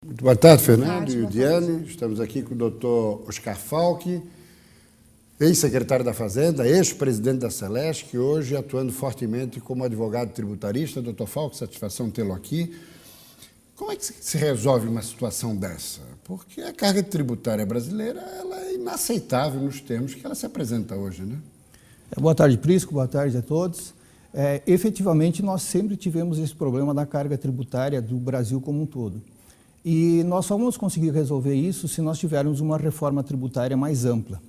Muito boa tarde, Fernando Boa tarde, e Diane. Estamos aqui com o doutor Oscar Falck, ex-secretário da Fazenda, ex-presidente da Celesc, hoje atuando fortemente como advogado tributarista. Doutor Falck, satisfação tê-lo aqui. Como é que se resolve uma situação dessa? Porque a carga tributária brasileira ela é inaceitável nos termos que ela se apresenta hoje, né? Boa tarde, Prisco. Boa tarde a todos. Efetivamente, nós sempre tivemos esse problema da carga tributária do Brasil como um todo. E nós só vamos conseguir resolver isso se nós tivermos uma reforma tributária mais ampla.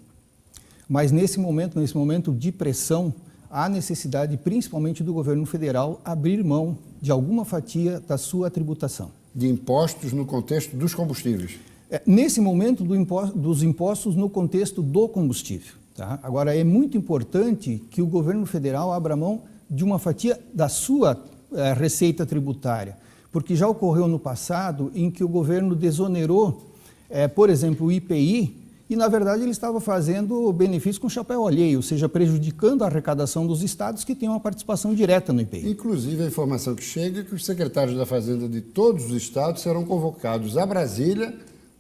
Mas nesse momento de pressão, há necessidade, principalmente do governo federal, abrir mão de alguma fatia da sua tributação. De impostos no contexto dos combustíveis. Nesse momento, dos impostos no contexto do combustível. Tá? Agora, é muito importante que o governo federal abra mão de uma fatia da sua receita tributária, porque já ocorreu no passado em que o governo desonerou, por exemplo, o IPI, e na verdade ele estava fazendo benefício com chapéu alheio, ou seja, prejudicando a arrecadação dos estados que têm uma participação direta no IPI. Inclusive, a informação que chega é que os secretários da Fazenda de todos os estados serão convocados a Brasília,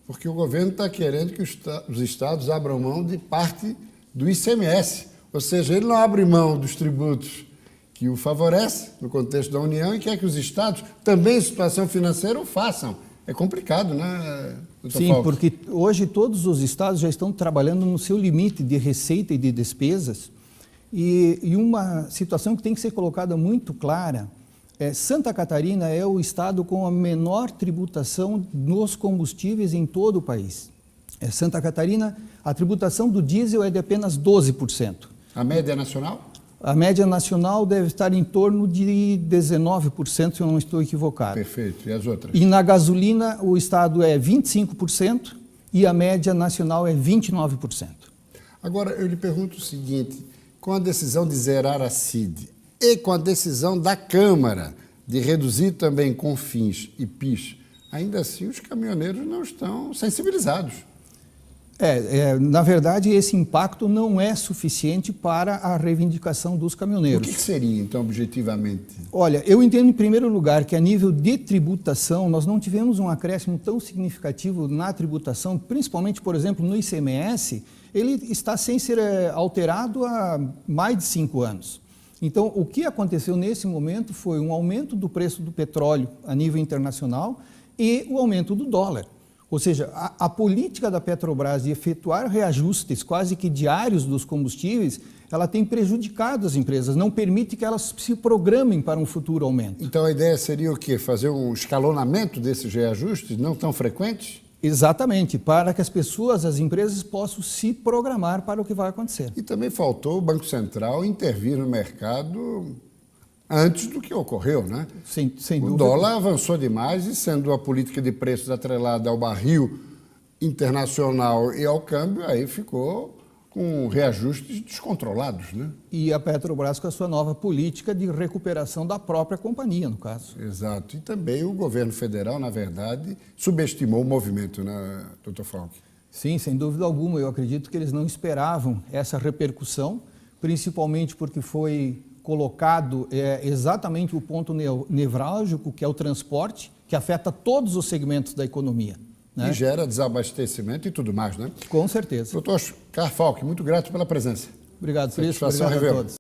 porque o governo está querendo que os estados abram mão de parte do ICMS, ou seja, ele não abre mão dos tributos que o favorece no contexto da União e quer que os estados, também em situação financeira, o façam. É complicado, né, doutor Sim, Falck? porque hoje todos os estados já estão trabalhando no seu limite de receita e de despesas, e uma situação que tem que ser colocada muito clara, Santa Catarina é o estado com a menor tributação nos combustíveis em todo o país. Santa Catarina, a tributação do diesel é de apenas 12%. A média nacional? A média nacional deve estar em torno de 19%, se eu não estou equivocado. Perfeito. E as outras? E na gasolina, o estado é 25% e a média nacional é 29%. Agora, eu lhe pergunto o seguinte, com a decisão de zerar a CID e com a decisão da Câmara de reduzir também CONFINS e PIS, ainda assim os caminhoneiros não estão sensibilizados. Na verdade, esse impacto não é suficiente para a reivindicação dos caminhoneiros. O que seria, então, objetivamente? Olha, eu entendo, em primeiro lugar, que a nível de tributação, nós não tivemos um acréscimo tão significativo na tributação, principalmente, por exemplo, no ICMS, ele está sem ser alterado há mais de 5 anos. Então, o que aconteceu nesse momento foi um aumento do preço do petróleo a nível internacional e o aumento do dólar. Ou seja, a política da Petrobras de efetuar reajustes quase que diários dos combustíveis, ela tem prejudicado as empresas, não permite que elas se programem para um futuro aumento. Então a ideia seria o quê? Fazer um escalonamento desses reajustes não tão frequentes? Exatamente, para que as pessoas, as empresas possam se programar para o que vai acontecer. E também faltou o Banco Central intervir no mercado antes do que ocorreu, né? Sem dúvida. O dólar avançou demais e, sendo a política de preços atrelada ao barril internacional e ao câmbio, aí ficou com reajustes descontrolados, né? E a Petrobras com a sua nova política de recuperação da própria companhia, no caso. Exato. E também o governo federal, na verdade, subestimou o movimento, né, doutor Falck? Sim, sem dúvida alguma. Eu acredito que eles não esperavam essa repercussão, principalmente porque foi colocado exatamente o ponto nevrálgico, que é o transporte, que afeta todos os segmentos da economia, né? E gera desabastecimento e tudo mais, né? Com certeza. Doutor Oscar Falck, muito grato pela presença. Obrigado, Prisco. Satisfação Obrigado a revê-lo. todos.